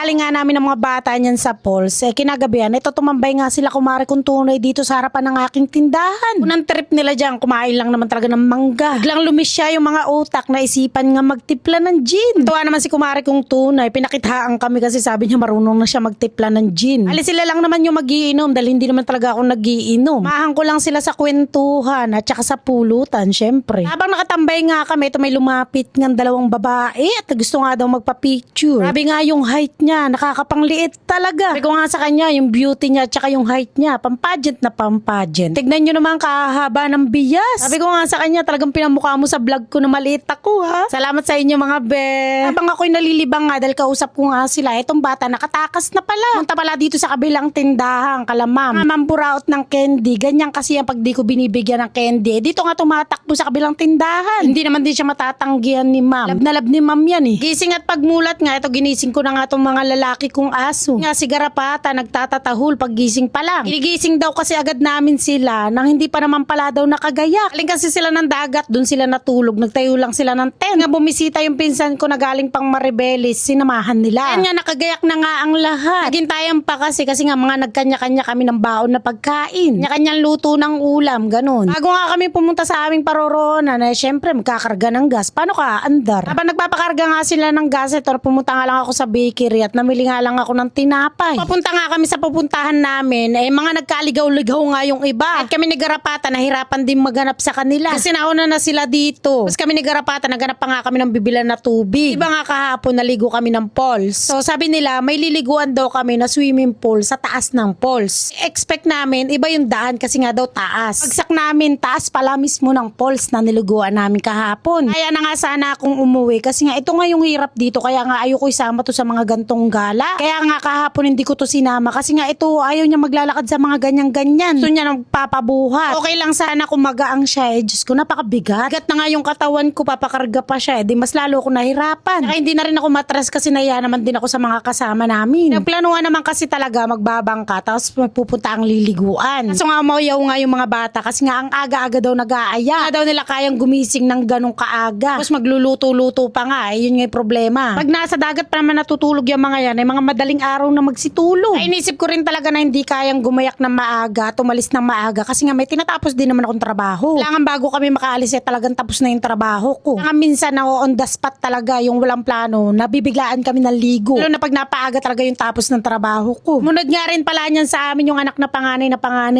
Pagkagaling nga namin ng mga bata niyan sa Pulse, kinagabihan, ito tumambay nga sila kumare kung tunay dito sa harapan ng aking tindahan. Unang trip nila dyan, kumain lang naman talaga ng mangga. Biglang lumisya yung mga utak na isipan nga magtipla ng gin. Tuwa naman si kumare kung tunay, pinakitaan kami kasi sabi niya marunong na siya magtipla ng gin. Alis sila lang naman yung magiinom dahil hindi naman talaga ako nagiinom. Mahang ko lang sila sa kwentuhan at saka sa pulutan, syempre. Habang nakatambay nga kami, ito may lumapit ng dalawang babae at gusto nga daw magpa-picture. Sabi nga yung height niya, nakakapangliit talaga. Sabi ko nga sa kanya, yung beauty niya at saka yung height niya, pampagent na pampagent. Tignan nyo naman kahaba ng biyas. Sabi ko nga sa kanya, talagang pinamukha mo sa vlog ko na maliit ako ha. Salamat sa inyo mga be. Habang ako'y nalilibang nga dahil kausap ko nga sila, itong bata nakatakas na pala. Punta pala dito sa kabilang tindahan, kalamam. Mampuraot ng candy. Ganyan kasi yan pag di ko binibigyan ng candy. Dito nga tumatakbo sa kabilang tindahan. Hindi naman din siya matatanggihan ni ma'am. Lab na lab ni ma'am yan eh. Gising at pagmulat nga, ito ginising ko na nga itong mga lalaki kong aso. Nga si Garapata, nagtatatahol pag gising pa lang. Inigising daw kasi agad namin sila nang hindi pa naman pala daw nakagayak. Galing kasi sila ng dagat, dun sila natulog. Nagtayo lang sila ng tent. Nga bumisita yung pinsan ko na galing pang Maribelis, sinamahan nila. Kaya nga nakagayak na nga ang lahat. Nagintayan pa kasi nga mga nagkanya-kanya kami ng baon na pagkain. Kanya-kanyang luto ng ulam, ganun. Bago nga kami pumunta sa aming paroroonan, syempre magkakarga ng gas. Paano ka andar? Habang nagpapakarga nga sila ng gas, ito pumunta nga lang ako sa bakery at namili nga lang ako ng tinapay. Papunta nga kami sa pupuntahan namin, mga nagkaligaw-ligaw nga yung iba. At kami ni Garapata, nahirapan din maghanap sa kanila. Kasi nauna na sila dito. Tapos kami ni Garapata, naghanap pa nga kami ng bibilan na tubig. Iba nga kahapon, naligo kami ng falls. So sabi nila, may liliguan daw kami na swimming pool sa taas ng falls. Expect namin, iba yung daan kasi nga daw taas. Pagsak namin, taas pala mismo ng falls na niliguan namin kahapon. Kaya na nga sana akong umuwi kasi nga ito nga yung hirap dito. Kaya nga ayoko isama to sa mga gantong gala. Kaya nga kahapon hindi ko to sinama kasi nga ito ayaw niya maglalakad sa mga ganyan-ganyan. Gusto niya nagpapabuhat. Okay lang sana kung magaang siya. Diyos ko, napakabigat. Bigat na nga yung katawan ko, papakarga pa siya. Di mas lalo ako nahirapan. Kaya hindi na rin ako matras kasi naya naman din ako sa mga kasama namin. Nagplanuhan naman kasi talaga magbabangka tapos pupunta ang liliguan. Kaso nga umayaw nga yung mga bata kasi nga ang aga-aga daw nag-aaya. Nga daw nila kayang gumising ng ganong kaaga. Tapos magluluto-luto pa nga. Yun nga yung problema. Pag nasa dagat pa naman natutulog yung mga yan, ay mga madaling araw na magsitulog. Ay inisip ko rin talaga na hindi kayang gumayak ng maaga, tumalis ng maaga kasi nga may tinatapos din naman akong trabaho. Kailangan bago kami makaalis talagang tapos na yung trabaho ko. Kaya minsan na on the spot talaga yung walang plano, nabibiglaan kami ng ligo. Lalo na pag napaaga talaga yung tapos ng trabaho ko. Munod nga rin pala niyan sa amin yung anak na panganay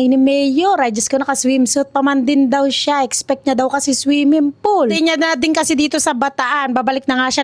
ni Mayor. Ay Diyos ko, naka-swimsuit pa man din daw siya. Expect niya daw kasi swimming pool. Hindi niya na din kasi dito sa Bataan. Babalik na nga siya